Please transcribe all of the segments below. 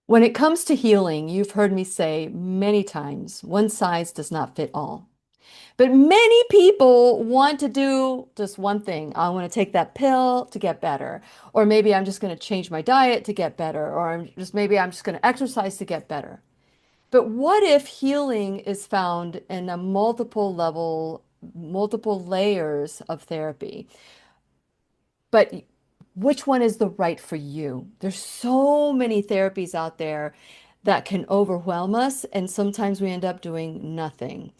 When it comes to healing, you've heard me say many times, one size does not fit all. But many people want to do just one thing. I want to take that pill to get better. Or maybe I'm just going to change my diet to get better. Or maybe I'm just going to exercise to get better. But what if healing is found in a multiple layers of therapy? But which one is the right for you? There's so many therapies out there that can overwhelm us, and sometimes we end up doing nothing.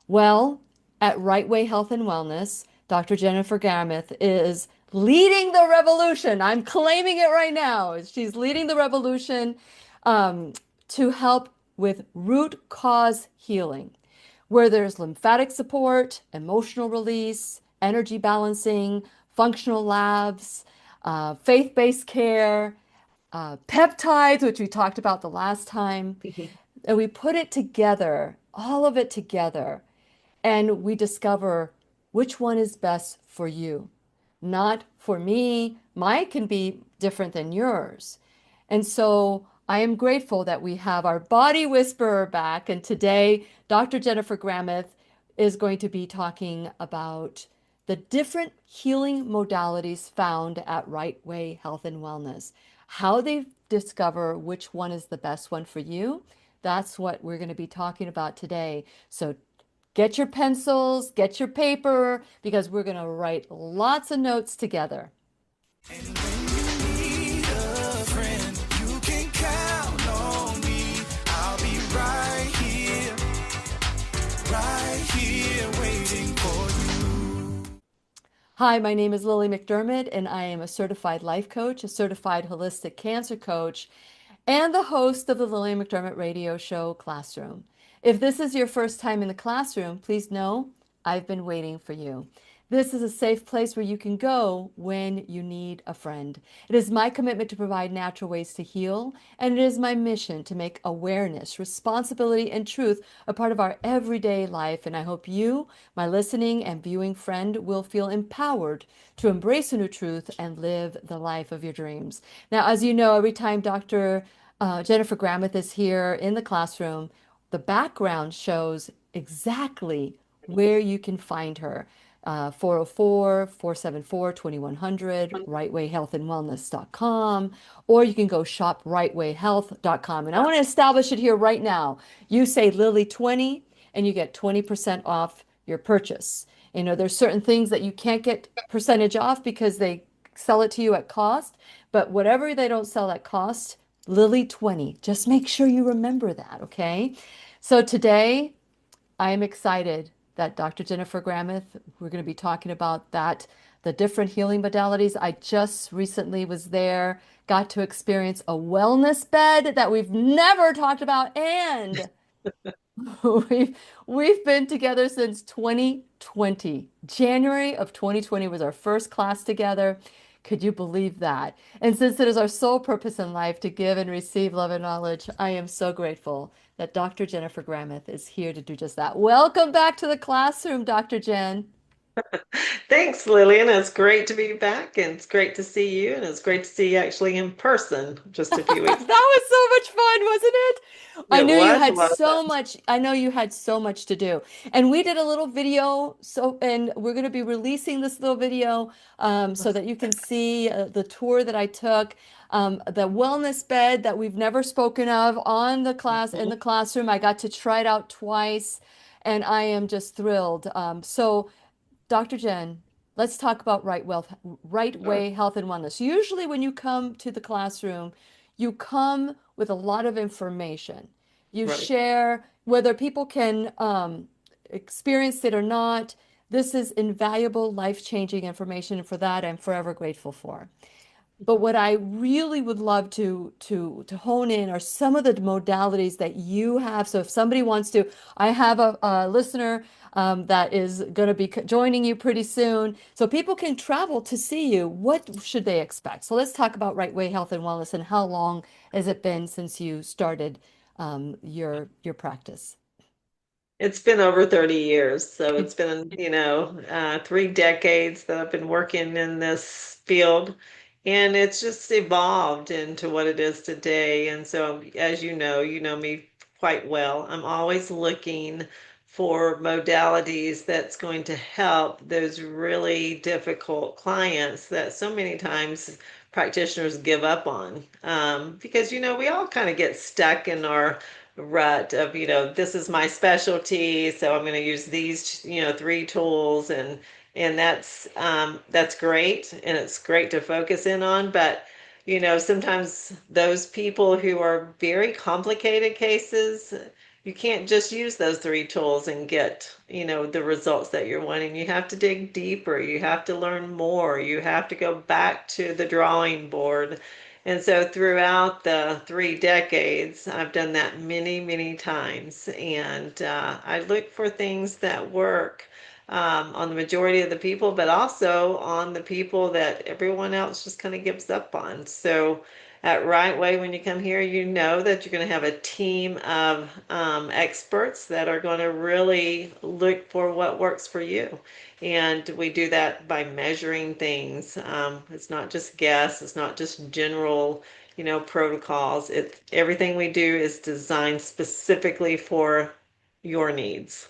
Well, at Rightway Health and Wellness, Dr. Jennifer Gramith is leading the revolution. I'm claiming it right now. She's leading the revolution um, to help with root cause healing, where there's lymphatic support, emotional release, energy balancing, functional labs, faith-based care, peptides, which we talked about the last time. And we put it together, all of it together, and we discover which one is best for you. Not for me, mine can be different than yours. And so I am grateful that we have our body whisperer back. And today, Dr. Jennifer Gramith is going to be talking about the different healing modalities found at Rightway Health and Wellness, how they discover which one is the best one for you. That's what we're going to be talking about today. So get your pencils, get your paper, because we're going to write lots of notes together. And when you need a friend, you can count on me. I'll be right here waiting for you. Hi, my name is Lily McDermott, and I am a certified life coach, a certified holistic cancer coach, and the host of the Lillian McDermott radio show Classroom. If this is your first time in the classroom, please know I've been waiting for you. This is a safe place where you can go when you need a friend. It is my commitment to provide natural ways to heal, and it is my mission to make awareness, responsibility, and truth a part of our everyday life. And I hope you, my listening and viewing friend, will feel empowered to embrace a new truth and live the life of your dreams. Now, as you know, every time Dr. Jennifer Gramith is here in the classroom, the background shows exactly where you can find her. 404-474-2100, rightwayhealthandwellness.com, or you can go shop rightwayhealth.com. And I want to establish it here right now. You say Lily 20 and you get 20% off your purchase. You know, there's certain things that you can't get percentage off because they sell it to you at cost, but whatever they don't sell at cost, Lily 20. Just make sure you remember that, okay? So today, I am excited that Dr. Jennifer Gramith, we're going to be talking about that, the different healing modalities. I just recently was there, got to experience a wellness bed that we've never talked about, and we've been together since 2020. January of 2020 was our first class together. Could you believe that? And since it is our sole purpose in life to give and receive love and knowledge, I am so grateful that Dr. Jennifer Gramith is here to do just that. Welcome back to the classroom, Dr. Jen. Thanks, Lillian. It's great to be back, and it's great to see you, and it's great to see you actually in person just a few weeks. That was so much fun, wasn't it? I It knew you was a had lot of so fun. much. I know you had so much to do. And we did a little video. So, and we're going to be releasing this little video so that you can see the tour that I took, the wellness bed that we've never spoken of on the class in the classroom. I got to try it out twice, and I am just thrilled. So, Dr. Jen, let's talk about right Sure. way health and wellness. Usually when you come to the classroom, you come with a lot of information. You Right. share whether people can experience it or not. This is invaluable, life-changing information, and for that, I'm forever grateful for. But what I really would love to hone in are some of the modalities that you have. So if somebody wants to, I have a listener that is going to be joining you pretty soon. So people can travel to see you. What should they expect? So let's talk about Right Way Health and Wellness and how long has it been since you started your practice? It's been over 30 years, so it's been, 3 decades that I've been working in this field. And it's just evolved into what it is today. And so, as you know me quite well. I'm always looking for modalities that's going to help those really difficult clients that so many times practitioners give up on. Because, we all kind of get stuck in our rut of, this is my specialty, so I'm going to use these, three tools, and that's great, and it's great to focus in on. But sometimes those people who are very complicated cases, you can't just use those three tools and get the results that you're wanting. You have to dig deeper, you have to learn more, you have to go back to the drawing board. And so throughout the 3 decades, I've done that many, many times. And I look for things that work on the majority of the people, but also on the people that everyone else just kind of gives up on. So at Right Way, when you come here, you know that you're going to have a team of experts that are going to really look for what works for you. And we do that by measuring things. It's not just guess, it's not just general, protocols. It's everything we do is designed specifically for your needs.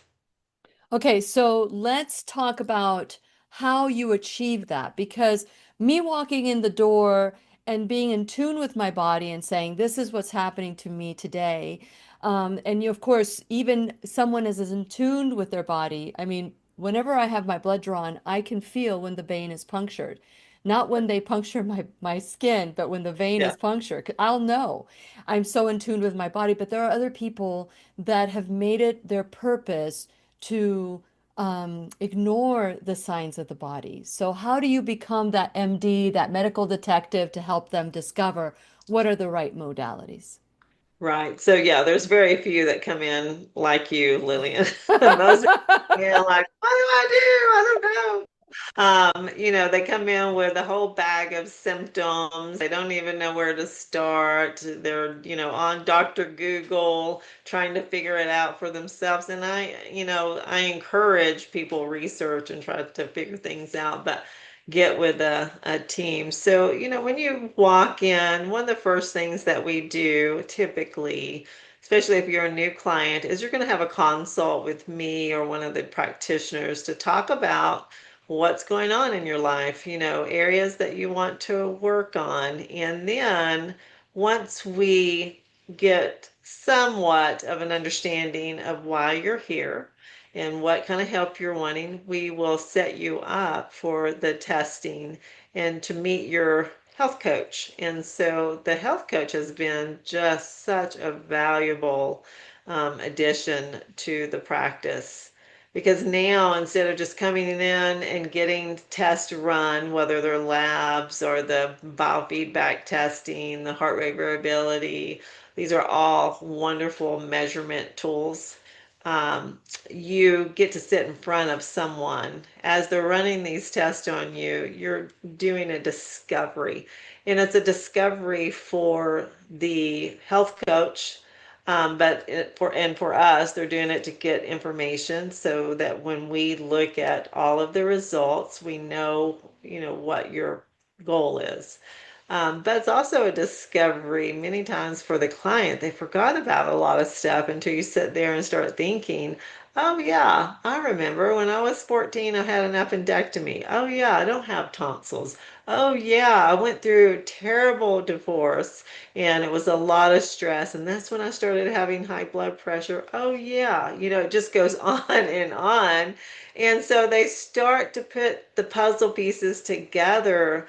Okay, so let's talk about how you achieve that because me walking in the door and being in tune with my body and saying, this is what's happening to me today. And you, of course, even someone is as in tune with their body. I mean, whenever I have my blood drawn, I can feel when the vein is punctured. Not when they puncture my skin, but when the vein Yeah. is punctured. I'll know. I'm so in tune with my body. But there are other people that have made it their purpose to ignore the signs of the body. So, how do you become that MD, that medical detective, to help them discover what are the right modalities? Right. So yeah, there's very few that come in like you, Lillian. Most are like, what do I do? I don't know. They come in with a whole bag of symptoms. They don't even know where to start. They're, on Dr. Google trying to figure it out for themselves. And I encourage people research and try to figure things out, but get with a team. So, when you walk in, one of the first things that we do typically, especially if you're a new client, is you're going to have a consult with me or one of the practitioners to talk about what's going on in your life, areas that you want to work on. And then once we get somewhat of an understanding of why you're here and what kind of help you're wanting, we will set you up for the testing and to meet your health coach. And so the health coach has been just such a valuable addition to the practice, because now instead of just coming in and getting tests run, whether they're labs or the biofeedback testing, the heart rate variability, these are all wonderful measurement tools. You get to sit in front of someone as they're running these tests on you. You're doing a discovery, and it's a discovery for the health coach, but for us, they're doing it to get information so that when we look at all of the results, we know, what your goal is. But it's also a discovery many times for the client. They forgot about a lot of stuff until you sit there and start thinking, oh, yeah, I remember when I was 14, I had an appendectomy. Oh, yeah, I don't have tonsils. Oh, yeah, I went through a terrible divorce and it was a lot of stress. And that's when I started having high blood pressure. Oh, yeah, it just goes on and on. And so they start to put the puzzle pieces together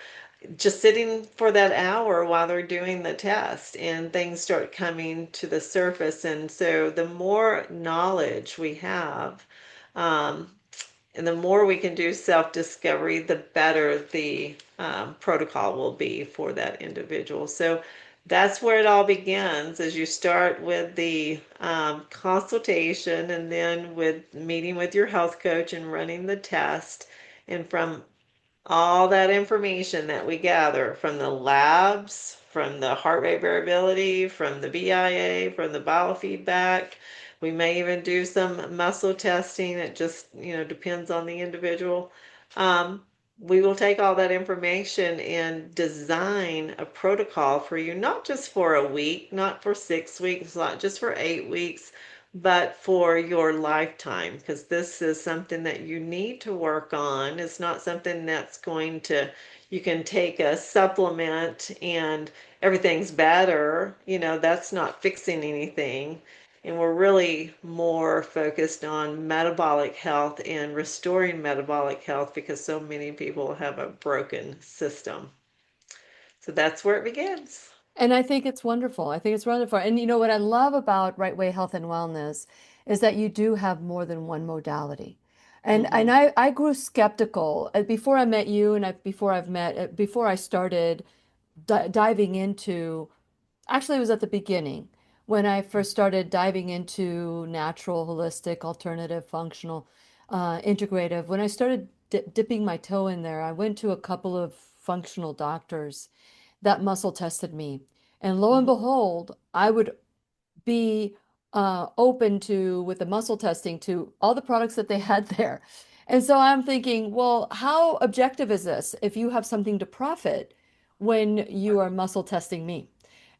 just sitting for that hour while they're doing the test, and things start coming to the surface. And so the more knowledge we have, um, and the more we can do self-discovery, the better the protocol will be for that individual. So that's where it all begins, as you start with the consultation and then with meeting with your health coach and running the test. And from all that information that we gather from the labs, from the heart rate variability, from the BIA, from the biofeedback. We may even do some muscle testing. It just, depends on the individual. Um, we will take all that information and design a protocol for you, not just for a week, not for 6 weeks, not just for 8 weeks, but for your lifetime, because this is something that you need to work on. It's not something that's going to, you can take a supplement and everything's better. That's not fixing anything. And we're really more focused on metabolic health and restoring metabolic health because so many people have a broken system. So that's where it begins. And I think it's wonderful. I think it's wonderful. And you know what I love about Rightway Health and Wellness is that you do have more than one modality. And Hmm. I grew skeptical before I met you and before I started diving into. Actually, it was at the beginning when I first started diving into natural, holistic, alternative, functional, integrative. When I started dipping my toe in there, I went to a couple of functional doctors that muscle tested me. And lo and Hmm. behold, I would be open to, with the muscle testing, to all the products that they had there. And so I'm thinking, well, how objective is this if you have something to profit when you are muscle testing me?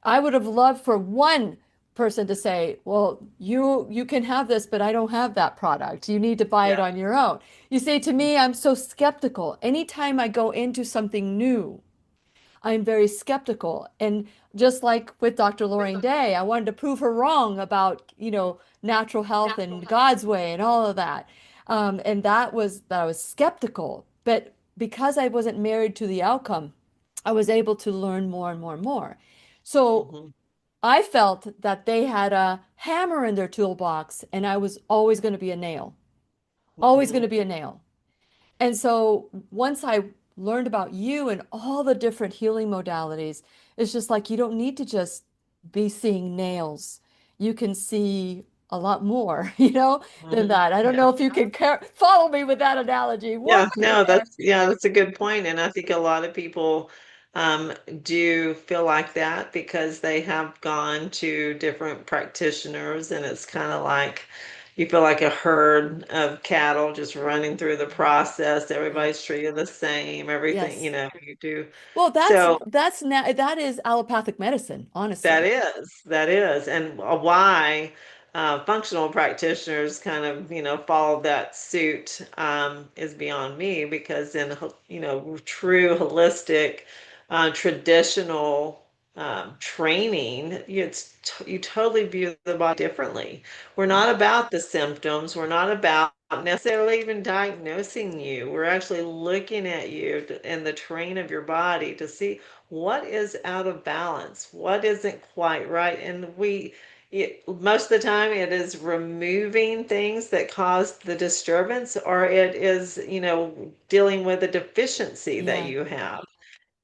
I would have loved for one person to say, well, you can have this, but I don't have that product. You need to buy it Yeah. on your own. You say to me, I'm so skeptical. Anytime I go into something new, I'm very skeptical. And just like with Dr. Lorraine Day, I wanted to prove her wrong about, natural health and God's way and all of that. And that was that I was skeptical. But because I wasn't married to the outcome, I was able to learn more and more and more. So Hmm. I felt that they had a hammer in their toolbox and I was always going to be a nail, always going Hmm. to be a nail. And so once I learned about you and all the different healing modalities, it's just like you don't need to just be seeing nails. You can see a lot more, than Hmm. that. I don't Yeah. know if you can follow me with that analogy. Yeah, Whoa no, there. that's a good point, and I think a lot of people um, do feel like that because they have gone to different practitioners, and it's kind of like you feel like a herd of cattle just running through the process. Yeah. Everybody's treated the same, everything, Yes. you do. Well, So that is allopathic medicine, that honestly. is, that is, and why functional practitioners kind of, follow that suit is beyond me because in, true holistic, traditional training, you totally view the body differently. We're Yeah. not about the symptoms. We're not about necessarily even diagnosing you. We're actually looking at you and the terrain of your body to see what is out of balance, what isn't quite right. And most of the time, it is removing things that cause the disturbance, or it is, dealing with a deficiency that Yeah. you have.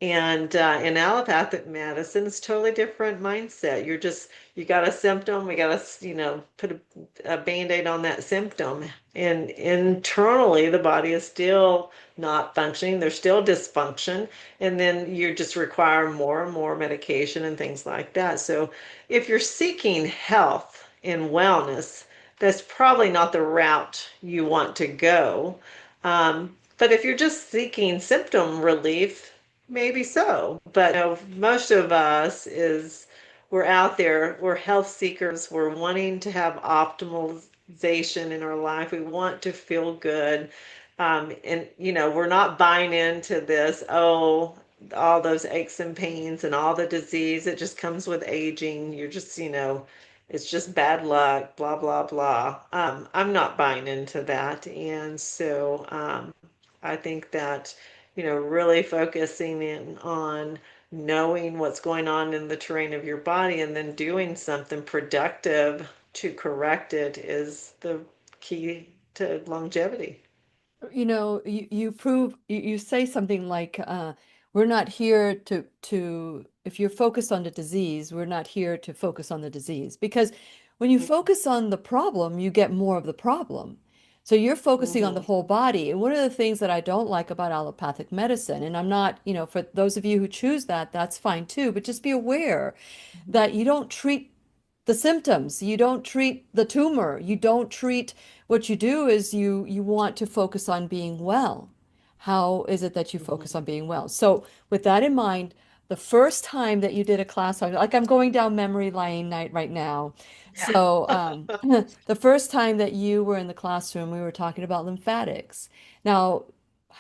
And in allopathic medicine, it's totally different mindset. You got a symptom, we got to, put a band-aid on that symptom. And internally, the body is still not functioning. There's still dysfunction. And then you just require more and more medication and things like that. So if you're seeking health and wellness, that's probably not the route you want to go. But if you're just seeking symptom relief, maybe so, but most of us is we're out there, we're health seekers, we're wanting to have optimization in our life. We want to feel good. And we're not buying into this, oh, all those aches and pains and all the disease. It just comes with aging. You're just, it's just bad luck, blah, blah, blah. I'm not buying into that. And so I think that really focusing in on knowing what's going on in the terrain of your body and then doing something productive to correct it is the key to longevity. You say something like, we're not here to, if you're focused on the disease, we're not here to focus on the disease. Because when you focus on the problem, you get more of the problem. So you're focusing on the Mm-hmm. whole body. And one of the things that I don't like about allopathic medicine, and I'm not, for those of you who choose that, that's fine too, but just be aware that you don't treat the symptoms. You don't treat the tumor. You don't treat, what you do is you want to focus on being well. How is it that you focus Mhm. on being well? So, with that in mind, the first time that you did a class, like I'm going down memory lane night right now. Yeah. So, the first time that you were in the classroom, we were talking about lymphatics. Now,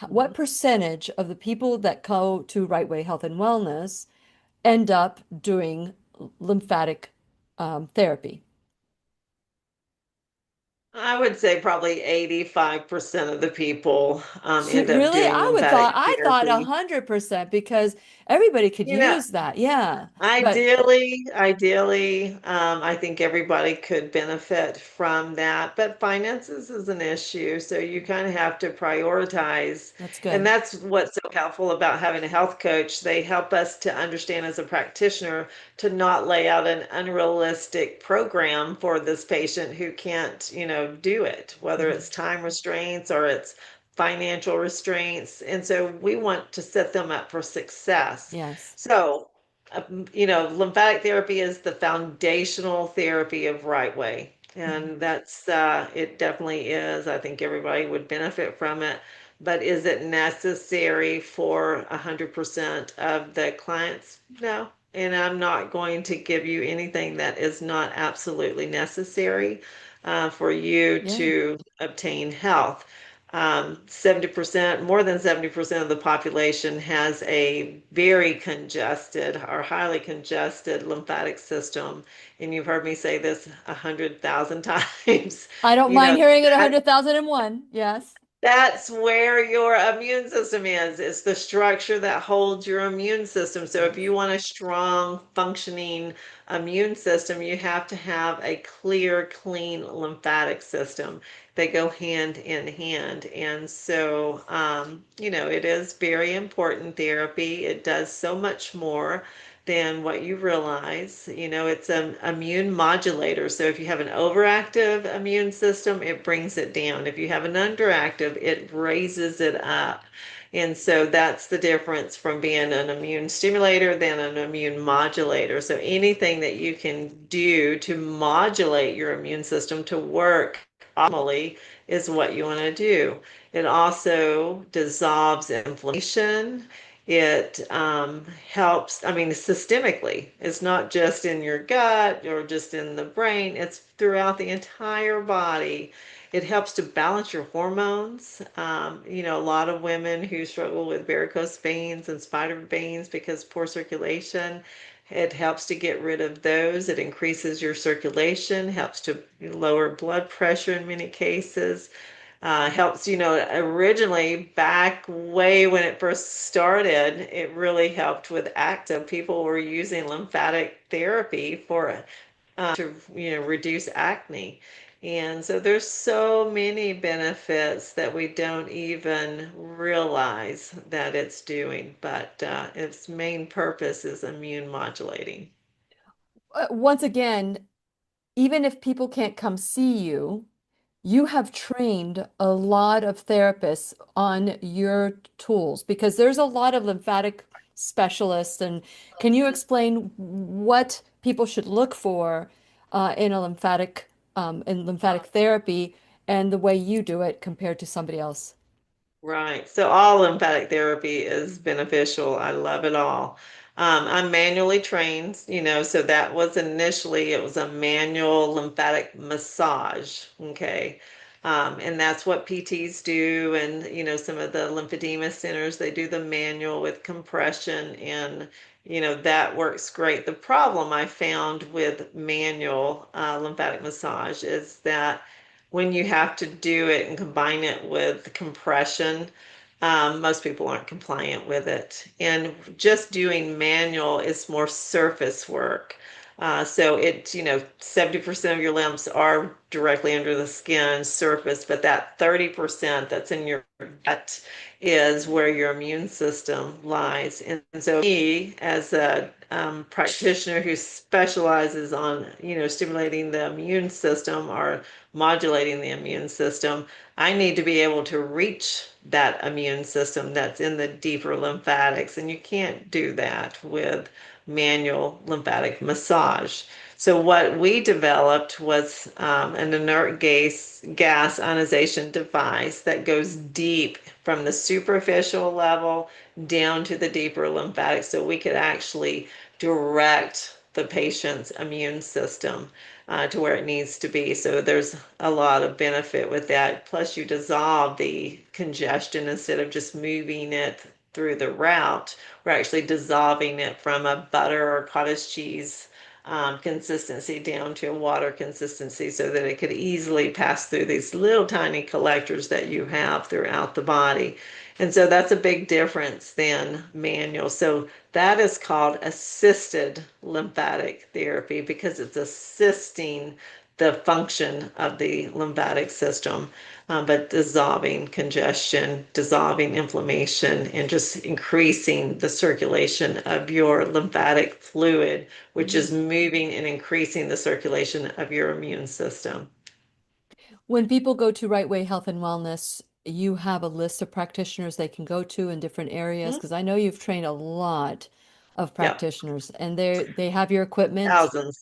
what Mhm. percentage of the people that go to Rightway Health and Wellness end up doing lymphatic therapy? I would say probably 85% of the people end up Really? doing lymphatic I thought therapy. 100% because everybody could You know, use that. Yeah. But ideally, I think everybody could benefit from that, but finances is an issue, so you kind of have to prioritize. that's And good. that's what's so helpful about having a health coach. They help us to understand as a practitioner to not lay out an unrealistic program for this patient who can't, do it, whether Mhm. it's time restraints or it's financial restraints. And so we want to set them up for success. Yes. So, lymphatic therapy is the foundational therapy of Right Way. Mhm. And it definitely is. I think everybody would benefit from it. But is it necessary for 100% of the clients? No. And I'm not going to give you anything that is not absolutely necessary for you Yeah. to obtain health. 70%, more than 70% of the population has a very congested or highly congested lymphatic system. And you've heard me say this 100,000 times. I don't You mind know, hearing it that 100,001. Yes. that's where your immune system is. It's the structure that holds your immune system. So if Yes. you want a strong, functioning immune system, you have to have a clear, clean lymphatic system. They go hand in hand. And so, it is very important therapy. It does so much more than what you realize. It's an immune modulator. So if you have an overactive immune system, it brings it down. If you have an underactive, it raises it up. And so that's the difference from being an immune stimulator than an immune modulator. So anything that you can do to modulate your immune system to work optimally is what you want to do. It also dissolves inflammation. It helps, I mean, systemically. It's not just in your gut or just in the brain, it's throughout the entire body. It helps to balance your hormones. A lot of women who struggle with varicose veins and spider veins because poor circulation, it helps to get rid of those. It increases your circulation, helps to lower blood pressure in many cases, helps, originally back way when it first started, it really helped with acne. So people were using lymphatic therapy to, reduce acne. And so there's so many benefits that we don't even realize that it's doing, but its main purpose is immune modulating. Once again, even if people can't come see you, you have trained a lot of therapists on your tools because there's a lot of lymphatic specialists. And can you explain what people should look for in lymphatic therapy and the way you do it compared to somebody else? Right. So all lymphatic therapy is beneficial. I love it all. I'm manually trained, so that was initially it was a manual lymphatic massage. Okay. And that's what PTs do. And, some of the lymphedema centers, they do the manual with compression and, that works great. The problem I found with manual lymphatic massage is that when you have to do it and combine it with compression, most people aren't compliant with it. And just doing manual is more surface work. So 70% of your limbs are directly under the skin surface, but that 30% that's in your gut is where your immune system lies. And so me, as a practitioner who specializes on, stimulating the immune system or modulating the immune system, I need to be able to reach that immune system that's in the deeper lymphatics. And you can't do that with manual lymphatic massage. So what we developed was an inert gas ionization device that goes deep from the superficial level down to the deeper lymphatic, so we could actually direct the patient's immune system to where it needs to be. So there's a lot of benefit with that. Plus, you dissolve the congestion instead of just moving it through the route. We're actually dissolving it from a butter or cottage cheese consistency down to a water consistency so that it could easily pass through these little tiny collectors that you have throughout the body. And so that's a big difference than manual. So that is called assisted lymphatic therapy because it's assisting the function of the lymphatic system, but dissolving congestion, dissolving inflammation, and just increasing the circulation of your lymphatic fluid, which is Mhm. moving and increasing the circulation of your immune system. When people go to Rightway Health and Wellness, you have a list of practitioners they can go to in different areas Mhm. because I know you've trained a lot of Yeah, practitioners and they have your equipment. thousands.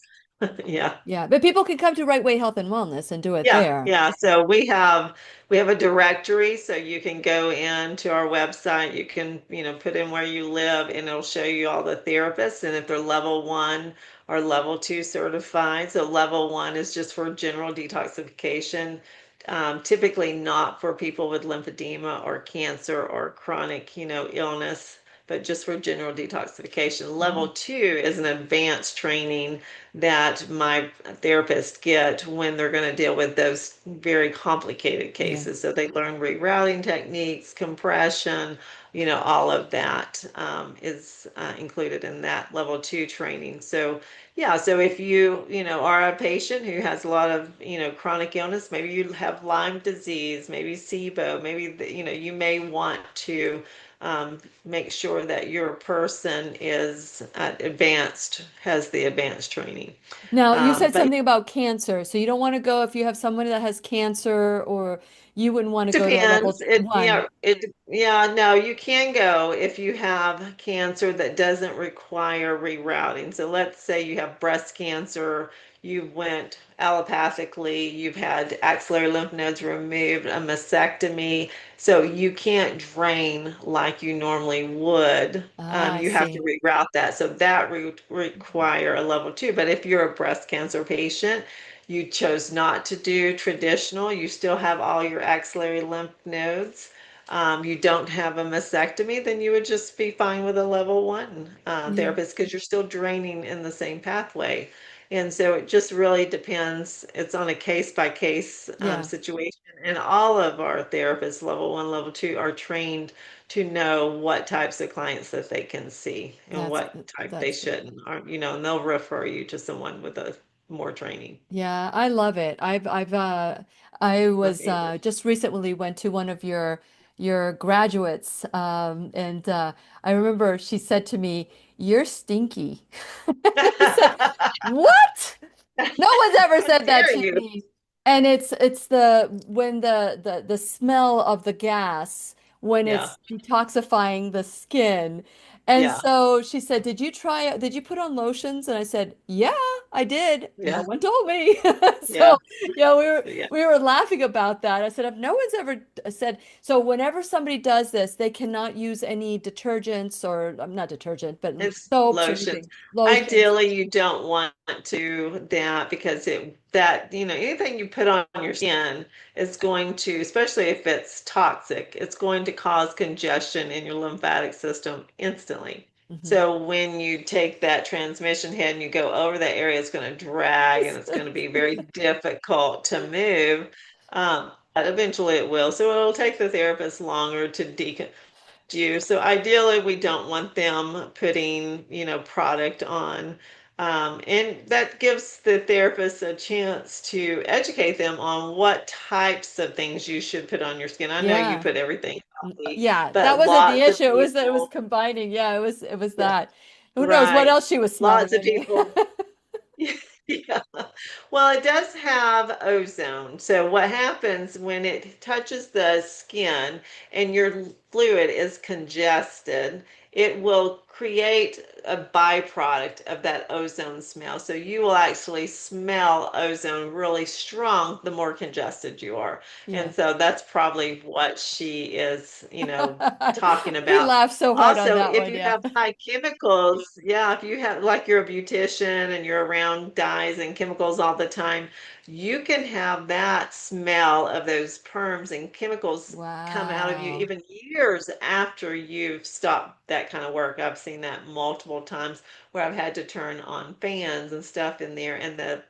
Yeah. Yeah, but people can come to Rightway Health and Wellness and do it Yeah, there. yeah. So we have a directory, so you can go into our website. You can, put in where you live, and it'll show you all the therapists, and if they're level one or level two certified. So level one is just for general detoxification, typically not for people with lymphedema or cancer or chronic, illness, but just for general detoxification. Level Mhm. two is an advanced training that my therapists get when they're going to deal with those very complicated Yeah, cases. So they learn rerouting techniques, compression, all of that is included in that level two training. So yeah, so if are a patient who has a lot of, chronic illness, maybe you have Lyme disease, maybe SIBO, maybe, you may want to make sure that your person is has the advanced training. now, you said But something about cancer. So you don't want to go if you have somebody that has cancer, or you wouldn't want to go to a depends. level one. No, you can go if you have cancer that doesn't require rerouting. So let's say you have breast cancer, you went allopathically, you've had axillary lymph nodes removed, a mastectomy, so you can't drain like you normally would. Ah, I You have to see. reroute that. So that would require a level two. But if you're a breast cancer patient, you chose not to do traditional, you still have all your axillary lymph nodes, you don't have a mastectomy, then you would just be fine with a level one Yeah, therapist because you're still draining in the same pathway. And so it just really depends. It's on a case by case yeah, situation. And all of our therapists, level one, level two, are trained to know what types of clients that they can see and that's what type they that's good. shouldn't, or, and they'll refer you to someone with a more training. Yeah, I love it. I My was favorite. just recently went to one of your graduates, and I remember she said to me, "You're stinky." I said, "What?" No one's ever How said that dare to you? me. And it's the when the smell of the gas when Yeah, it's detoxifying the skin. And yeah, so she said, did you put on lotions?" And I said, "Yeah, I did. No yeah, one told me." yeah, So, yeah, yeah. we were laughing about that. I said, "If no one's ever said." So whenever somebody does this, they cannot use any detergents or not detergent, but It's soaps or lotions. anything, lotions. Ideally, you don't want to that because anything you put on your skin is going to, especially if it's toxic, it's going to cause congestion in your lymphatic system instantly. Hmm. So when you take that transmission head and you go over that area, it's going to drag and it's going to be very difficult to move. But eventually it will. So it'll take the therapist longer to do. So ideally, we don't want them putting, product on. And that gives the therapist a chance to educate them on what types of things you should put on your skin. I know you Yeah. put everything healthy, Yeah, that but wasn't the lots of issue. It was people, combining. Yeah, it was yeah, that. Who knows what right. else she was smelling Lots of in me. people. Yeah. Well, it does have ozone. So what happens when it touches the skin and your fluid is congested, it will create a byproduct of that ozone smell. So you will actually smell ozone really strong the more congested you are. Yeah. And so that's probably what she is, talking We about. laughed so hard on Also, that if one. you Yeah. have high chemicals, yeah, if you have like you're a beautician and you're around dyes and chemicals all the time, you can have that smell of those perms and chemicals come out of you Wow. even years after you've stopped that kind of work. I've seen that multiple times where I've had to turn on fans and stuff in there, and the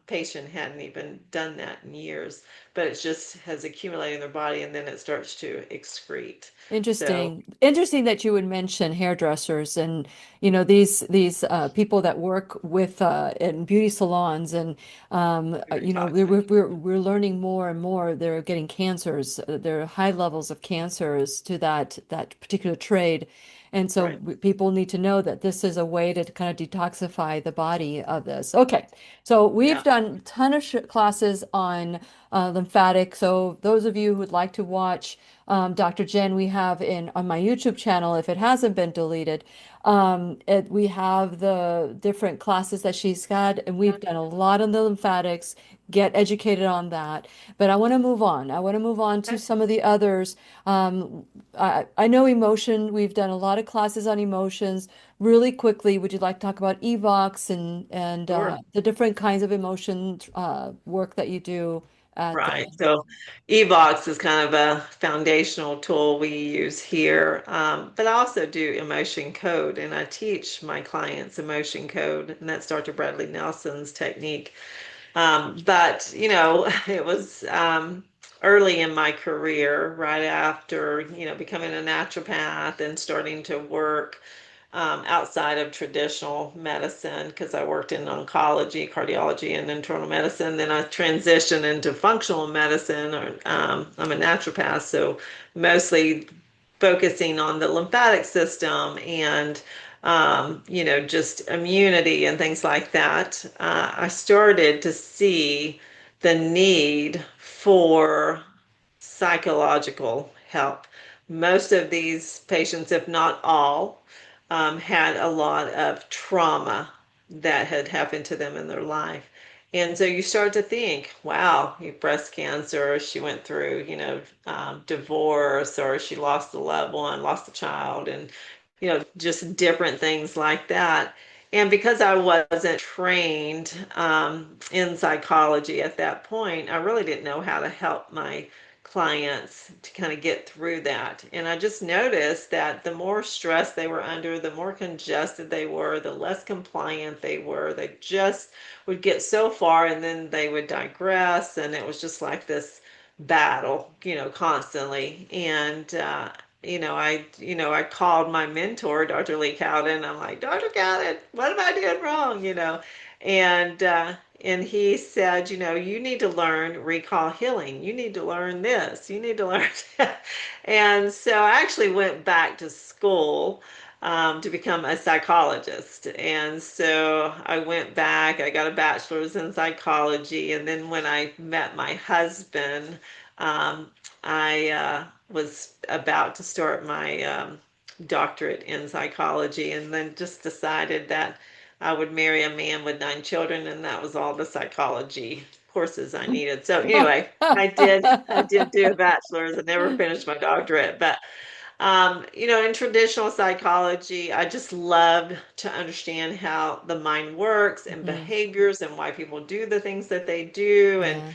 patient hadn't even done that in years, but it just has accumulated in their body, and then it starts to excrete. So, Interesting. Interesting that you would mention hairdressers and these people that work with in beauty salons and very toxic. we're learning more and more they're getting cancers. There are high levels of cancers to that particular trade. And so Right. people need to know that this is a way to kind of detoxify the body of this. Okay. So we've Yeah. done a ton of sh classes on lymphatic. So those of you who would like to watch Dr. Jen, we have in on my YouTube channel, if it hasn't been deleted, we have the different classes that she's got, and we've done a lot on the lymphatics. Get educated on that. But I want to move on. I want to move on to Okay. some of the others. I know emotion. We've done a lot of classes on emotions. Really quickly, would you like to talk about EVOX and Sure. the different kinds of emotion work that you do at Right. So EVOX is kind of a foundational tool we use here, but I also do emotion code, and I teach my clients emotion code, and that's Dr. Bradley Nelson's technique. But, it was early in my career, right after, becoming a naturopath and starting to work outside of traditional medicine because I worked in oncology, cardiology, and internal medicine. Then I transitioned into functional medicine. I'm a naturopath, so mostly focusing on the lymphatic system and just immunity and things like that. I started to see the need for psychological help. Most of these patients, if not all, had a lot of trauma that had happened to them in their life. And so you start to think, wow, breast cancer, she went through, divorce, or she lost a loved one, lost a child, and, just different things like that. And because I wasn't trained in psychology at that point, I really didn't know how to help my clients to kind of get through that. And I just noticed that the more stress they were under, the more congested they were, the less compliant they were. They just would get so far and then they would digress. And it was just like this battle, constantly. And, I called my mentor, Dr. Lee Cowden. I'm like, Dr. Cowden, what am I doing wrong? And he said, you need to learn recall healing. You need to learn this. You need to learn that. And so I actually went back to school to become a psychologist. And so I went back, I got a bachelor's in psychology. And then when I met my husband, um, I was about to start my doctorate in psychology and then just decided that I would marry a man with 9 children, and that was all the psychology courses I needed. So anyway, I did do a bachelor's. I never finished my doctorate, but in traditional psychology, I just love to understand how the mind works and Mhm. behaviors and why people do the things that they do. And Yeah.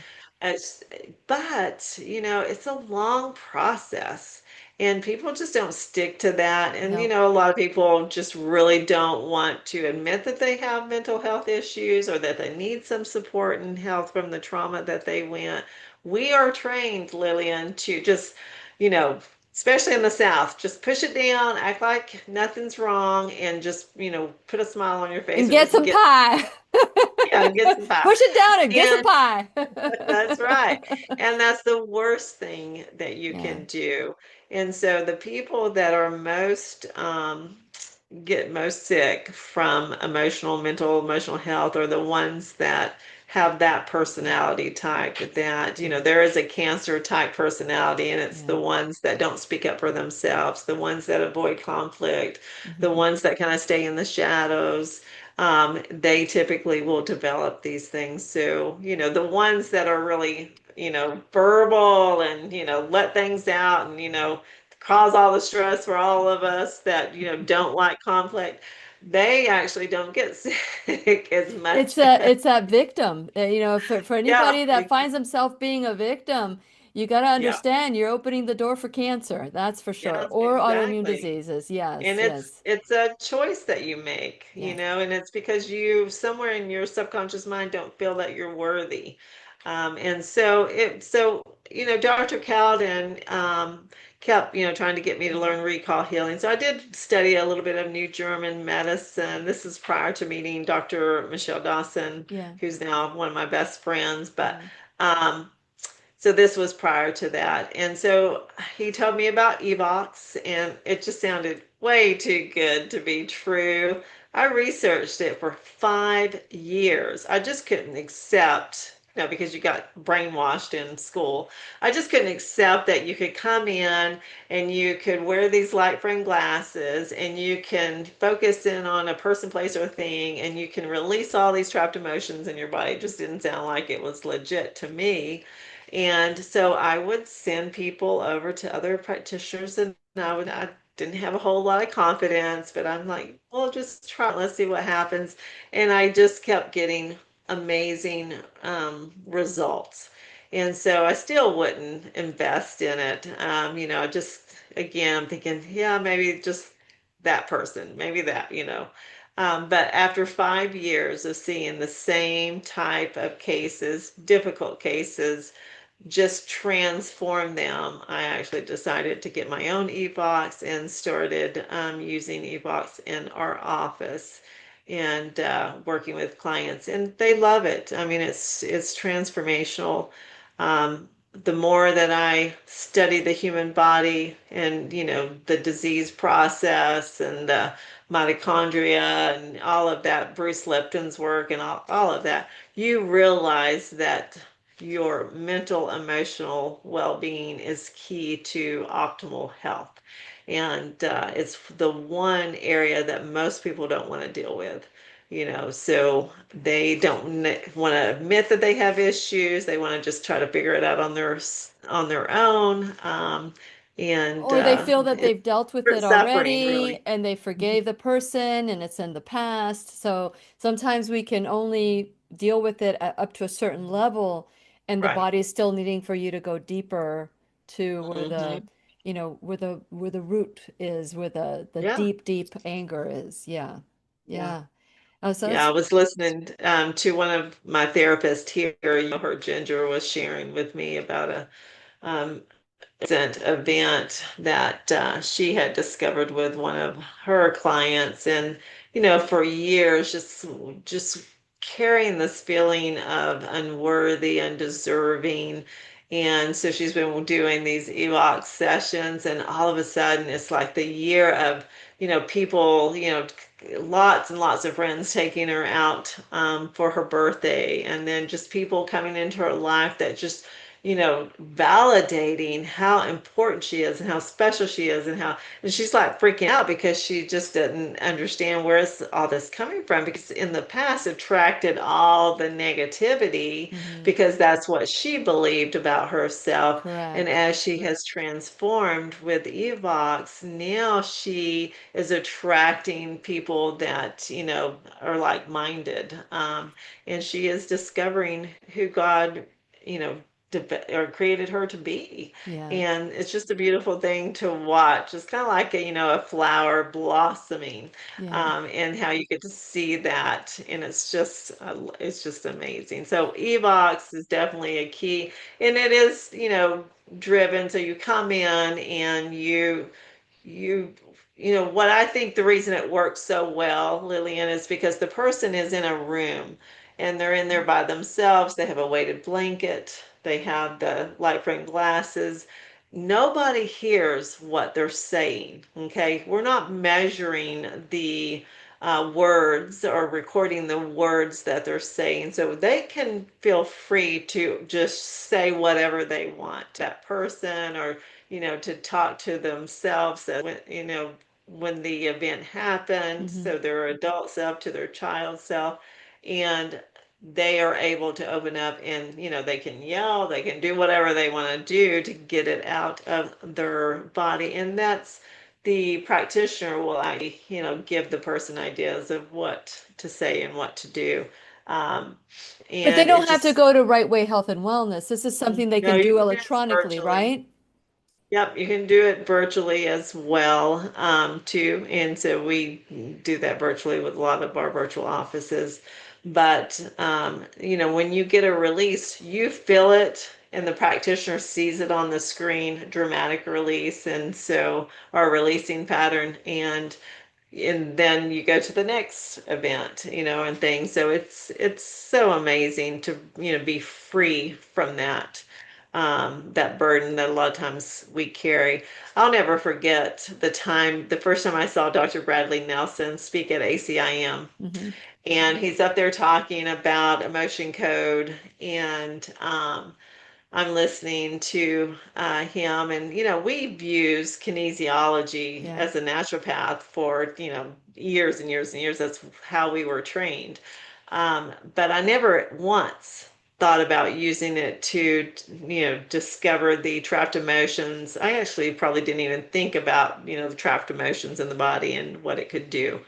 it's, but, it's a long process. And people just don't stick to that. And, No. a lot of people just really don't want to admit that they have mental health issues or that they need some support and help from the trauma that they went. We are trained, Lillian, to just, you know, especially in the South, just push it down, act like nothing's wrong, and just, put a smile on your face And and get just some pie. get some pie. Push it down and get some And pie. that's right. And that's the worst thing that you Yeah. can do. And so the people that are most get most sick from mental, emotional health are the ones that have that personality type that, there is a cancer type personality, and it's the Yeah. ones that don't speak up for themselves, the ones that avoid conflict, the Hmm. ones that kind of stay in the shadows. They typically will develop these things. So, the ones that are really, verbal and, let things out and, cause all the stress for all of us that, don't like conflict, they actually don't get sick as much as, It's that victim. For yeah, anybody that finds himself being a victim, you got to yeah, understand you're opening the door for cancer. That's for sure. yes, Or autoimmune exactly. diseases. And Yes, it's yes, it's a choice that you make, yes. and it's because you somewhere in your subconscious mind don't feel that you're worthy. And Dr. Cowden kept, trying to get me to learn recall healing. So I did study a little bit of New German medicine. This is prior to meeting Dr. Michelle Dawson, Yeah. who's now one of my best friends. But Uh-huh. um, so this was prior to that. And so he told me about EVOX, and it just sounded way too good to be true. I researched it for 5 years. I just couldn't accept, because you got brainwashed in school. I just couldn't accept that you could come in and you could wear these light frame glasses and you can focus in on a person, place, or thing, and you can release all these trapped emotions in your body. It just didn't sound like it was legit to me. And so I would send people over to other practitioners, and I didn't have a whole lot of confidence, but I'm like, well, just try it. Let's see what happens. And I just kept getting amazing results. And so I still wouldn't invest in it. Just again, I'm thinking, yeah, maybe just that person, maybe that, But after 5 years of seeing the same type of cases, difficult cases, just transform them, I actually decided to get my own EVOX and started using EVOX in our office and working with clients, and they love it. I mean, it's transformational. The more that I study the human body and the disease process and the mitochondria and all of that, Bruce Lipton's work and all of that, you realize that your mental, emotional well-being is key to optimal health. And it's the one area that most people don't want to deal with. So they don't want to admit that they have issues. They want to just try to figure it out on their own. And Or they feel that it's they've dealt with it suffering, already really. and they forgave the person and it's in the past. So sometimes we can only deal with it up to a certain level, and the Right. body is still needing for you to go deeper to where Hmm. where the root is, where the Yeah. deep, deep anger is. Yeah. Yeah. Yeah. Oh, so Yeah, I it's was listening to one of my therapists here. Her Ginger was sharing with me about a um, recent event that she had discovered with one of her clients, and for years, just carrying this feeling of unworthy, undeserving. And so she's been doing these EVOX sessions, and all of a sudden, it's like the year of people, lots and lots of friends taking her out for her birthday, and then just people coming into her life that just validating how important she is and how special she is, and she's like freaking out because she just didn't understand where's all this coming from, because in the past attracted all the negativity mhm, because that's what she believed about herself. And correct. as she has transformed with Evox, now she is attracting people that, are like-minded. And she is discovering who God, you know, or created her to be. Yeah. And it's just a beautiful thing to watch. It's kind of like a flower blossoming, Yeah. and how you get to see that, and it's just amazing. So Evox is definitely a key, and it is driven. So you come in and you what I think the reason it works so well, Lillian, is because the person is in a room and they're in there by themselves. They have a weighted blanket, they have the light frame glasses, nobody hears what they're saying. Okay. We're not measuring the words or recording the words that they're saying. So they can feel free to just say whatever they want to that person or, to talk to themselves, when the event happened. Hmm. So their adult self to their child self. And they are able to open up and they can yell, they can do whatever they want to do to get it out of their body. And that's the practitioner will actually give the person ideas of what to say and what to do. um, But they and don't it have to just go to Rightway Health and Wellness. This is something they no, can you do can do it electronically, virtually. right? Yep, you can do it virtually as well, too. And so we do that virtually with a lot of our virtual offices. But when you get a release, you feel it, and the practitioner sees it on the screen, dramatic release, and so our releasing pattern, and then you go to the next event, and things. So it's so amazing to be free from that burden that a lot of times we carry. I'll never forget the first time I saw Dr. Bradley Nelson speak at ACIM, Hmm. and he's up there talking about emotion code, and I'm listening to him, and we've used kinesiology Yeah. as a naturopath for years and years and years. That's how we were trained, but I never once thought about using it to discover the trapped emotions. I actually probably didn't even think about the trapped emotions in the body and what it could do,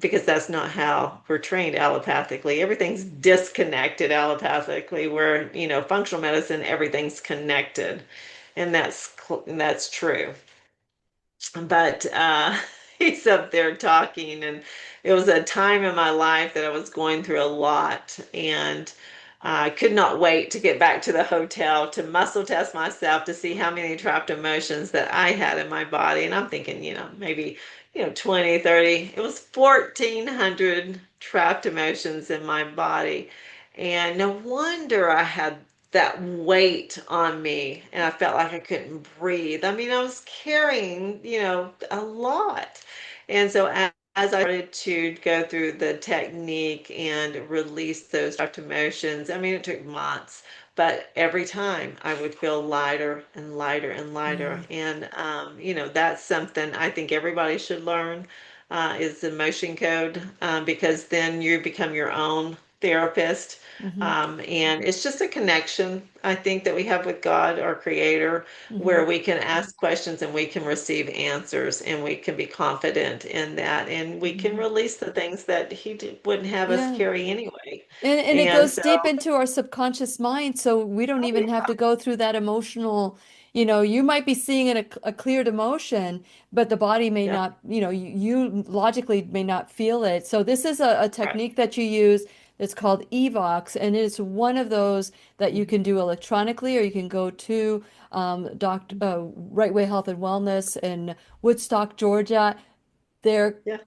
because that's not how we're trained allopathically. Everything's disconnected allopathically, where, functional medicine, everything's connected. And that's true. But he's up there talking, and it was a time in my life that I was going through a lot, and I could not wait to get back to the hotel to muscle test myself to see how many trapped emotions that I had in my body. And I'm thinking, maybe 20, 30. It was 1,400 trapped emotions in my body. And no wonder I had that weight on me, and I felt like I couldn't breathe. I mean, I was carrying, a lot. And so as I started to go through the technique and release those trapped emotions, I mean, it took months, but every time I would feel lighter and lighter and lighter. Yeah. And, that's something I think everybody should learn, is the motion code, because then you become your own therapist. Hmm. And it's just a connection, I think, that we have with God, our creator, Hmm. where we can ask questions and we can receive answers, and we can be confident in that, and we can Hmm. release the things that wouldn't have us Yeah. carry anyway. And it And goes so, deep into our subconscious mind, so we don't oh even have yeah, to go through that emotional, you might be seeing a cleared emotion, but the body may yeah, not, you logically may not feel it. So this is a right. technique that you use. It's called EVOX, and it's one of those that you can do electronically, or you can go to Rightway Health and Wellness in Woodstock, Georgia. Their Yeah,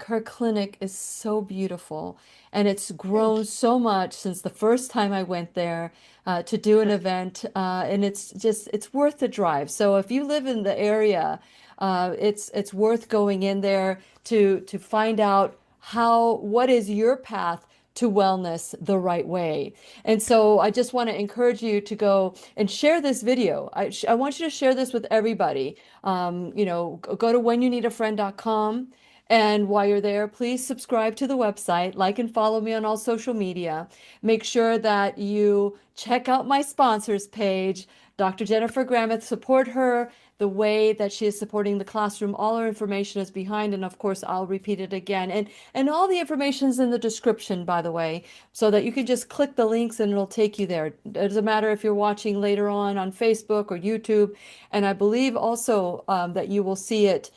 her clinic is so beautiful, and it's thank grown so much since the first time I went there to do an you. event, and it's worth the drive. So if you live in the area, it's worth going in there to find out what is your path to wellness the right way. And so I just want to encourage you to go and share this video. I want you to share this with everybody. Go to whenyouneedafriend.com. And while you're there, please subscribe to the website, like and follow me on all social media. Make sure that you check out my sponsors page, Dr. Jennifer Gramith. Support her the way that she is supporting the classroom. All her information is behind, and of course, I'll repeat it again. And all the information is in the description, by the way, so that you can just click the links and it'll take you there. It doesn't matter if you're watching later on Facebook or YouTube. And I believe also that you will see it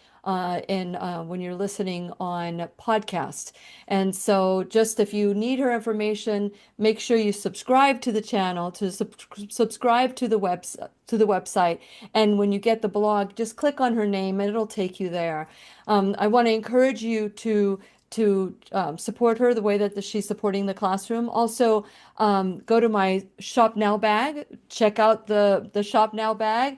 in when you're listening on podcast. And so just if you need her information, make sure you subscribe to the channel, subscribe to the website. And when you get the blog, just click on her name and it'll take you there. I want to encourage you to support her the way that she's supporting the classroom. Also, go to my Shop Now bag. Check out the Shop Now bag.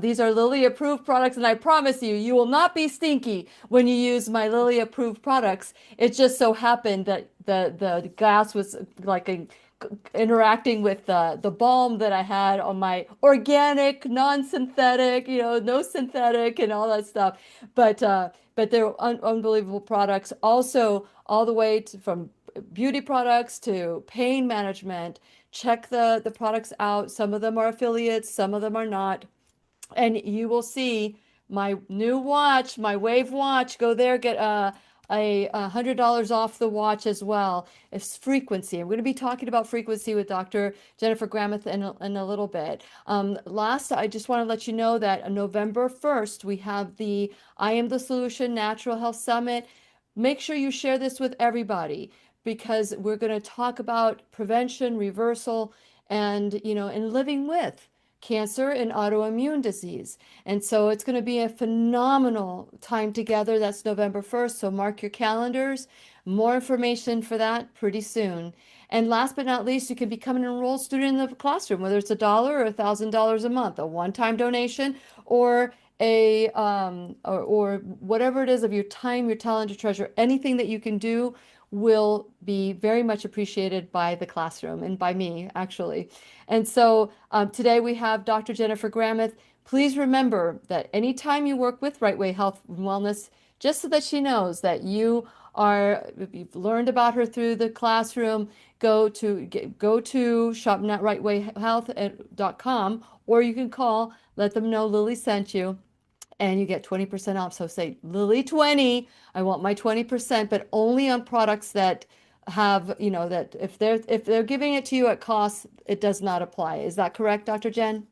These are Lilly approved products, and I promise you, you will not be stinky when you use my Lilly approved products. It just so happened that the gas was like interacting with the balm that I had on my organic, non-synthetic, no synthetic and all that stuff. But they're unbelievable products. Also, all the way from beauty products to pain management. Check the products out. Some of them are affiliates, some of them are not. And you will see my new watch, my Wave watch. Go there, get a $100 off the watch as well. It's frequency. I'm going to be talking about frequency with Dr. Jennifer Gramith in a little bit. Last, I just want to let you know that on November 1st, we have the I Am the Solution Natural Health Summit. Make sure you share this with everybody because we're going to talk about prevention, reversal, and living with cancer and autoimmune disease. And so it's going to be a phenomenal time together. That's November 1st. So mark your calendars. More information for that pretty soon. And last but not least, you can become an enrolled student in the classroom, whether it's $1 or $1,000 a month, a one-time donation or or whatever it is of your time, your talent, your treasure, anything that you can do will be very much appreciated by the classroom and by me, actually. And so today we have Dr. Jennifer Gramith. Please remember that anytime you work with Rightway Health and Wellness, just so that she knows that you've learned about her through the classroom, go to shop.rightwayhealth.com, or you can call, let them know Lily sent you, and you get 20% off. So say Lily 20, I want my 20%, but only on products that have, that if they're giving it to you at cost, it does not apply. Is that correct, Dr. Jen?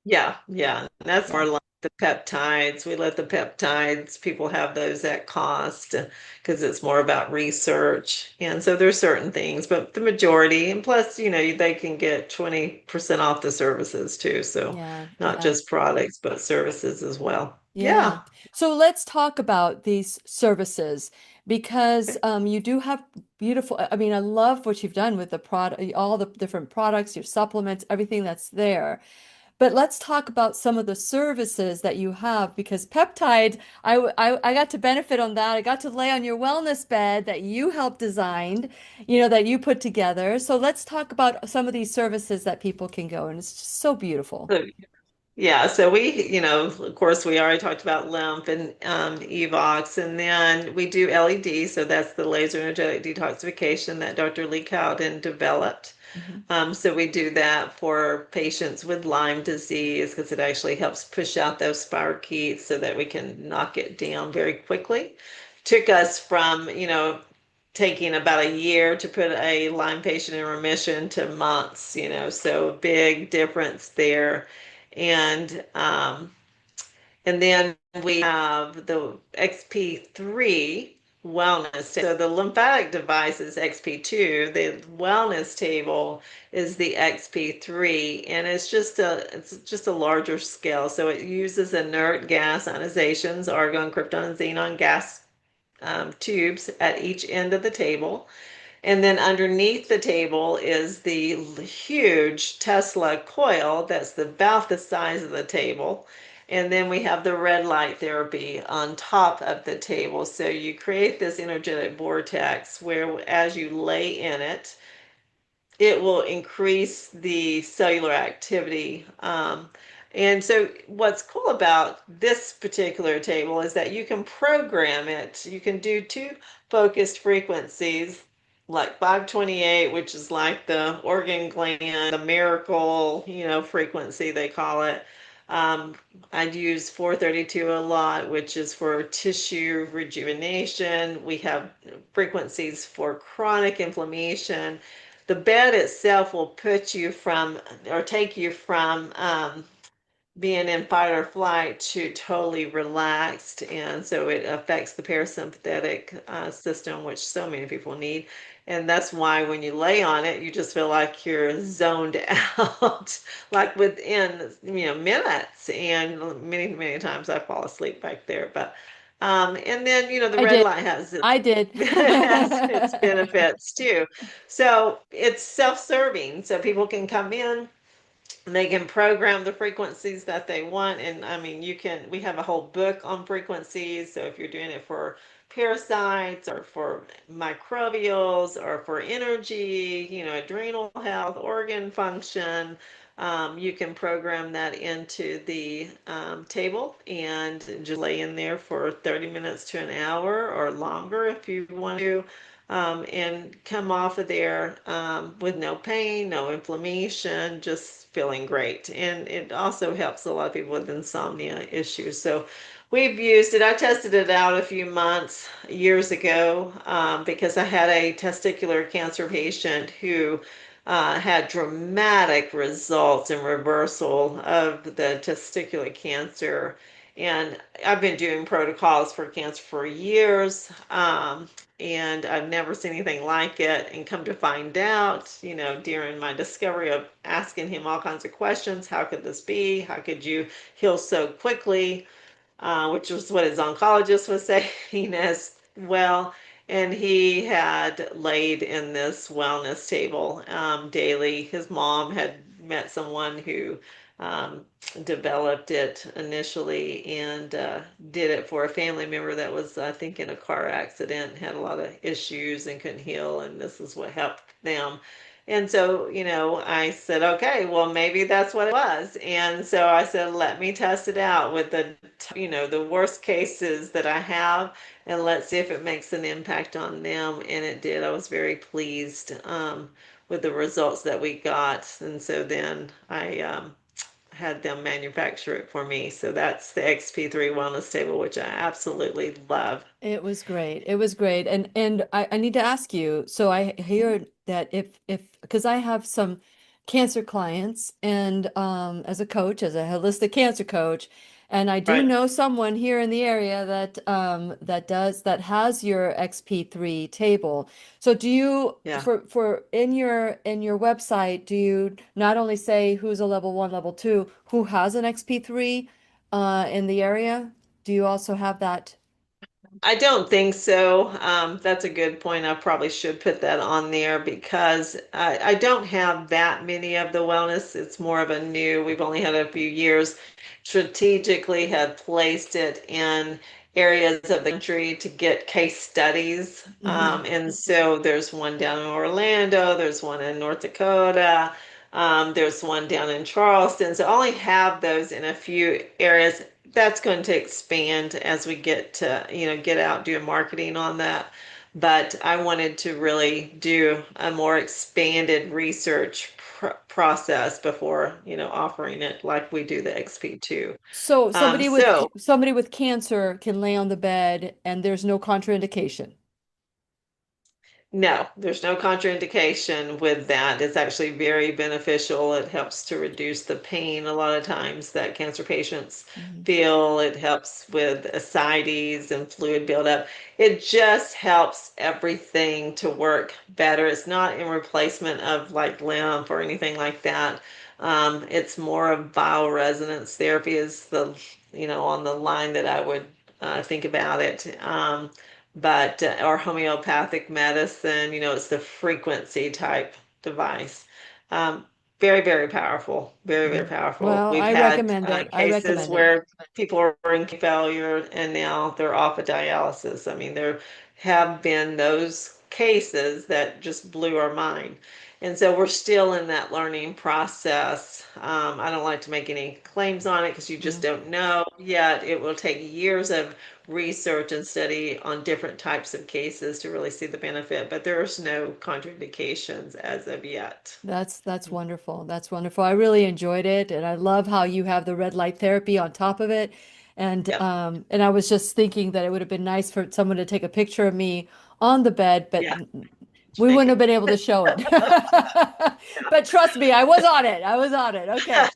Yeah, yeah. And that's Yeah. more like the peptides. We let the peptides, people have those at cost because it's more about research. And so there's certain things, but the majority, and plus, they can get 20% off the services too. So Yeah, not yeah. just products, but services as well. Yeah. Yeah. So let's talk about these services because you do have beautiful, I mean, I love what you've done with the product, all the different products, your supplements, everything that's there. But let's talk about some of the services that you have because peptides, I got to benefit on that. I got to lay on your wellness bed that you helped design, that you put together. So let's talk about some of these services that people can go, and it's just so beautiful. So, yeah, so of course, we already talked about lymph and EVOX, and then we do LED, so that's the laser energetic detoxification that Dr. Lee Cowden developed. Mhm. So we do that for patients with Lyme disease because it actually helps push out those spirochetes so that we can knock it down very quickly. Took us from, taking about a year to put a Lyme patient in remission to months, so a big difference there. And and then we have the XP3 wellness. So the lymphatic device is XP2. The wellness table is the XP3, and it's just a larger scale. So it uses inert gas ionizations, argon, krypton, and xenon gas tubes at each end of the table. And then underneath the table is the huge Tesla coil that's about the size of the table. And then we have the red light therapy on top of the table. So you create this energetic vortex where, as you lay in it, it will increase the cellular activity. And so, what's cool about this particular table is that you can program it. You can do two focused frequencies, like 528, which is like the organ gland, the miracle, frequency they call it. Um, I'd use 432 a lot, which is for tissue rejuvenation. We have frequencies for chronic inflammation. The bed itself will put you from or take you from being in fight or flight to totally relaxed. And so it affects the parasympathetic system, which so many people need. And that's why when you lay on it, you just feel like you're zoned out, like within, minutes. And many, many times I fall asleep back there. But And then, the I red did. light has I did. has its benefits too. So it's self-serving. So people can come in, they can program the frequencies that they want. And I mean, we have a whole book on frequencies. So if you're doing it for parasites or for microbials or for energy, adrenal health, organ function, you can program that into the table and just lay in there for 30 minutes to an hour or longer if you want to. And come off of there with no pain, no inflammation, just feeling great. And it also helps a lot of people with insomnia issues. So we've used it. I tested it out a few years ago, because I had a testicular cancer patient who had dramatic results in reversal of the testicular cancer. And I've been doing protocols for cancer for years. And I've never seen anything like it. And come to find out, during my discovery of asking him all kinds of questions, how could this be? How could you heal so quickly? Which was what his oncologist was saying as well. And he had laid in this wellness table daily. His mom had met someone who um, developed it initially and did it for a family member that was, I think, in a car accident, had a lot of issues and couldn't heal. And this is what helped them. And so, I said, okay, well, maybe that's what it was. And so I said, let me test it out with the worst cases that I have, and let's see if it makes an impact on them. And it did. I was very pleased with the results that we got. And so then I had them manufacture it for me. So that's the XP3 Wellness Table, which I absolutely love. It was great. It was great. And I need to ask you, so I hear that if because I have some cancer clients and as a coach, as a holistic cancer coach, and I do Right. know someone here in the area that has your XP3 table. So do you Yeah. for in your website, do you not only say who's a level 1, level 2, who has an XP3 in the area? Do you also have that? I don't think so. That's a good point. I probably should put that on there because I don't have that many of the wellness. It's more of a new, we've only had a few years, strategically have placed it in areas of the country to get case studies. Hmm. And so there's one down in Orlando, there's one in North Dakota, there's one down in Charleston. So I only have those in a few areas. That's going to expand as we get to, get out doing marketing on that. But I wanted to really do a more expanded research process before, offering it like we do the XP2. So So somebody with cancer can lay on the bed and there's no contraindication. no, there's no contraindication with that. It's actually very beneficial. It helps to reduce the pain a lot of times that cancer patients Mhm. feel. It helps with ascites and fluid buildup. It just helps everything to work better. It's not in replacement of like lymph or anything like that. It's more of bioresonance therapy is on the line that I would think about it. But or homeopathic medicine, it's the frequency type device. Um, Very, very powerful. Very, very Mm. powerful. Well, We've I had recommend it. I cases recommend it. where people are in failure and now they're off of dialysis. I mean, there have been those cases that just blew our mind. And so we're still in that learning process. I don't like to make any claims on it because you just Yeah. don't know yet. It will take years of research and study on different types of cases to really see the benefit, but there's no contraindications as of yet. That's wonderful. That's wonderful. I really enjoyed it, and I love how you have the red light therapy on top of it. Yep. And I was just thinking that it would have been nice for someone to take a picture of me on the bed, but Yeah. we wouldn't have Shaking. been able to show it. But trust me, I was on it. I was on it. Okay.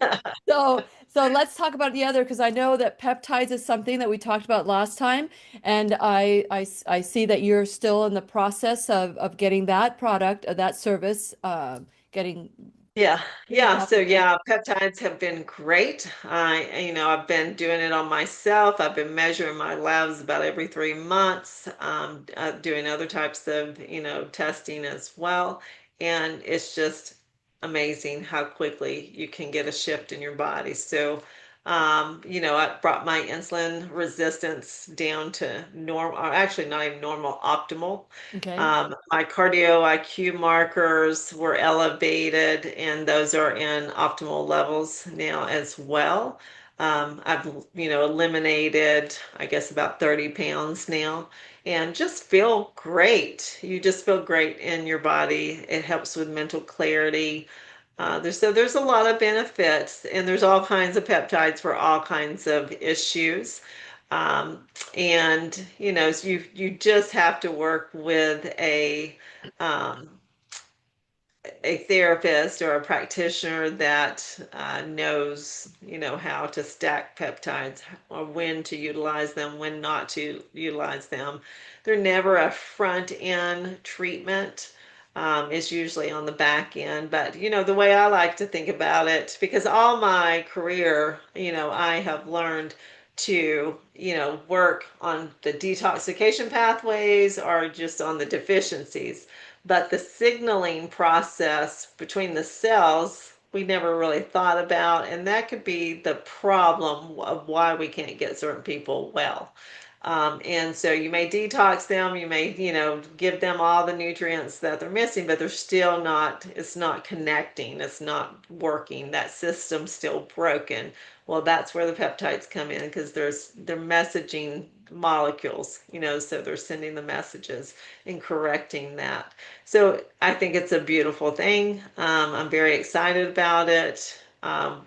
So let's talk about the other because I know that peptides is something that we talked about last time, and I see that you're still in the process of getting that product, that service, getting Yeah, Pretty yeah. So popular. yeah, peptides have been great. I've been doing it on myself. I've been measuring my labs about every 3 months, doing other types of, testing as well. And it's just amazing how quickly you can get a shift in your body. So, I brought my insulin resistance down to normal, or actually not even normal, optimal. Okay. My cardio IQ markers were elevated, and those are in optimal levels now as well. I've, eliminated, I guess, about 30 pounds now, and just feel great. You just feel great in your body. It helps with mental clarity. There's a lot of benefits, and there's all kinds of peptides for all kinds of issues. And so you just have to work with um, a therapist or a practitioner that knows, how to stack peptides or when to utilize them, when not to utilize them. They're never a front end treatment. It's usually on the back end. But, the way I like to think about it, because all my career, I have learned to, work on the detoxification pathways or just on the deficiencies, but the signaling process between the cells, we never really thought about. And that could be the problem of why we can't get certain people well. And so you may detox them, you may, give them all the nutrients that they're missing, but they're still not, it's not connecting, it's not working. That system's still broken. Well, that's where the peptides come in because they're messaging molecules, so they're sending the messages and correcting that. So I think it's a beautiful thing. I'm very excited about it.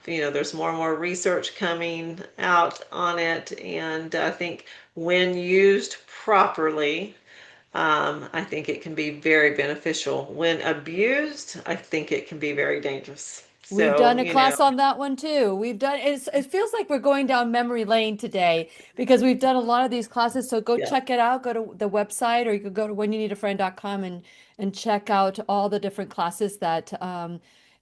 There's more and more research coming out on it, and I think when used properly, I think it can be very beneficial. When abused, I think it can be very dangerous. We've So, done a class on that one too. It feels like we're going down memory lane today because we've done a lot of these classes. So go yeah, check it out. Go to the website or you could go to whenyouneedafriend.com and check out all the different classes that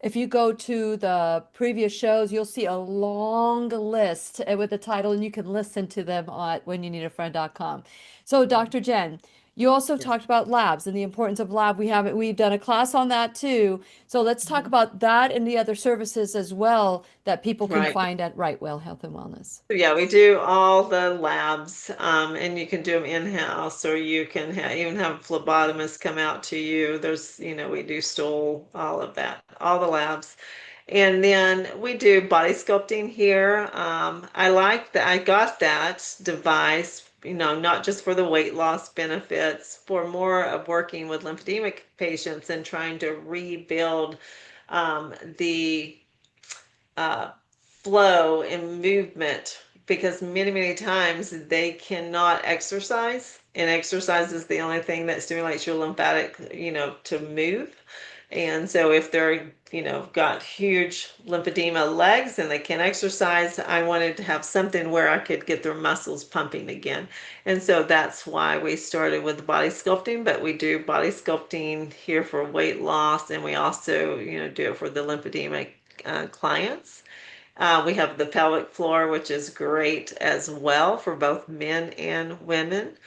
if you go to the previous shows, you'll see a long list with the title and you can listen to them at whenyouneedafriend.com. So Dr. Jen, you also yes, talked about labs and the importance of lab. We've done a class on that too. So let's talk mhm, about that and the other services as well that people can right. find at Rightway Health and Wellness. So yeah, we do all the labs, and you can do them in-house, or you can even have a phlebotomist come out to you. We do stool, all of that, all the labs. And then we do body sculpting here. I like that I got that device, not just for the weight loss benefits, for more of working with lymphedemic patients and trying to rebuild the uh, flow and movement, because many times they cannot exercise, and exercise is the only thing that stimulates your lymphatic, to move. And so if they're, got huge lymphedema legs and they can't exercise, I wanted to have something where I could get their muscles pumping again. And so that's why we started with body sculpting, but we do body sculpting here for weight loss, and we also, do it for the lymphedemic clients. We have the pelvic floor, which is great as well for both men and women.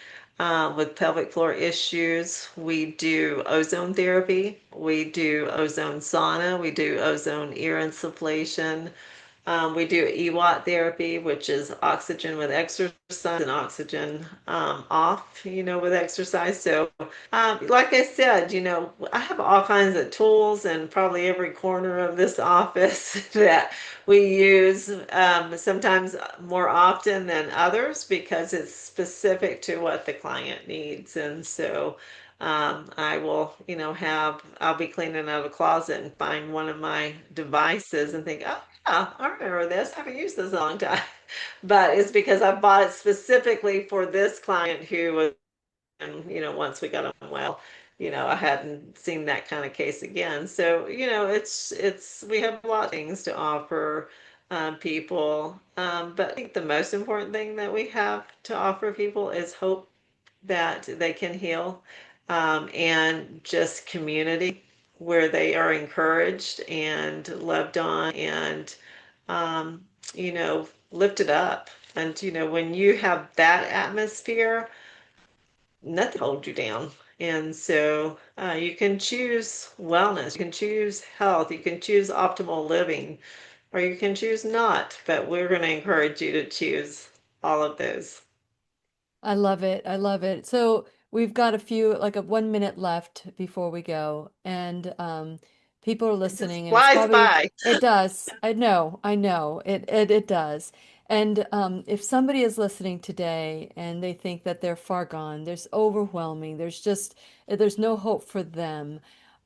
With pelvic floor issues, we do ozone therapy, we do ozone sauna, we do ozone ear insufflation, we do EWOT therapy, which is oxygen with exercise and oxygen off, with exercise. So, like I said, I have all kinds of tools in probably every corner of this office that we use, sometimes more often than others because it's specific to what the client needs. And so, I will, I'll be cleaning out a closet and find one of my devices and think, oh, yeah, I remember this. I haven't used this in a long time. But it's because I bought it specifically for this client who was, and, once we got him well, I hadn't seen that kind of case again. So, we have a lot of things to offer people. But I think the most important thing that we have to offer people is hope that they can heal, and just community. where they are encouraged and loved on and, um, lifted up. And, when you have that atmosphere, nothing holds you down. And so you can choose wellness, you can choose health, you can choose optimal living, or you can choose not. But we're going to encourage you to choose all of those. I love it. I love it. So we've got a few, like a 1 minute left before we go, and people are It just listening, and it's flies probably by. it does. I know it does. And if somebody is listening today and they think that they're far gone, there's overwhelming, there's no hope for them.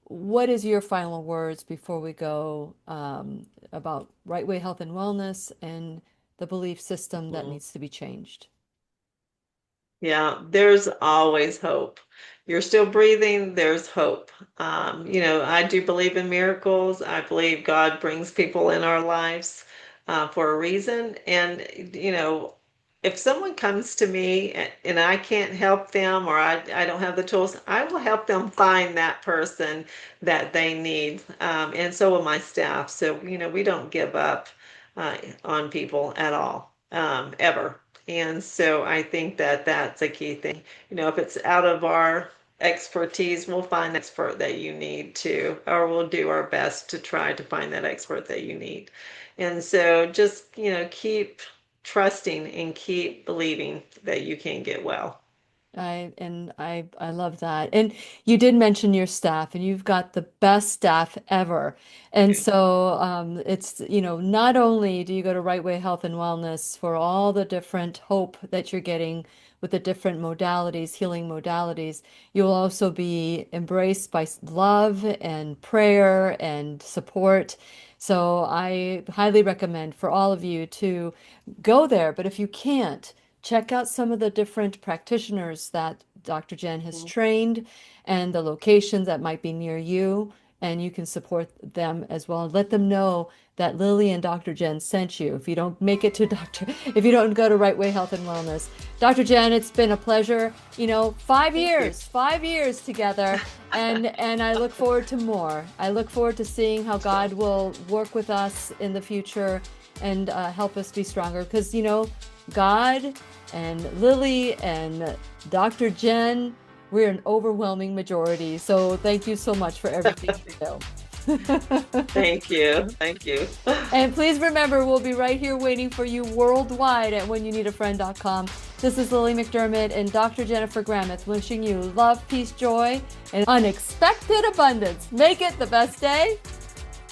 What is your final words before we go about Right Way Health and Wellness and the belief system that Mm. needs to be changed? Yeah, there's always hope. You're still breathing, there's hope. I do believe in miracles. I believe God brings people in our lives for a reason. And, if someone comes to me and I can't help them or I don't have the tools, I will help them find that person that they need. And so will my staff. So, we don't give up on people at all, ever. And so I think that that's a key thing. If it's out of our expertise, we'll find an expert that you need to, or we'll do our best to try to find that expert that you need. And so just, keep trusting and keep believing that you can get well. I love that. And you did mention your staff, and you've got the best staff ever. And so it's, not only do you go to Right Way Health and Wellness for all the different hope that you're getting with the different modalities, healing modalities, you'll also be embraced by love and prayer and support. So I highly recommend for all of you to go there. But if you can't, check out some of the different practitioners that Dr. Jen has trained and the locations that might be near you, and you can support them as well. Let them know that Lily and Dr. Jen sent you. If you don't make it to if you don't go to Right Way Health and Wellness. Dr. Jen, it's been a pleasure. Thank you. 5 years together, and I look forward to more. I look forward to seeing how God will work with us in the future and help us be stronger. Because, God and Lily and Dr. Jen, we're an overwhelming majority. So thank you so much for everything you do. Thank you. Thank you. And please remember, we'll be right here waiting for you worldwide at whenyouneedafriend.com. This is Lily McDermott and Dr. Jennifer Gramith wishing you love, peace, joy, and unexpected abundance. Make it the best day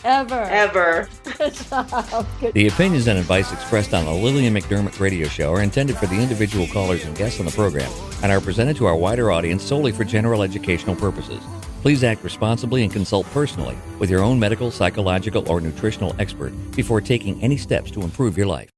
ever. Ever. Good job. Good The job. opinions and advice expressed on the Lillian McDermott radio show are intended for the individual callers and guests on the program and are presented to our wider audience solely for general educational purposes. Please act responsibly and consult personally with your own medical, psychological, or nutritional expert before taking any steps to improve your life.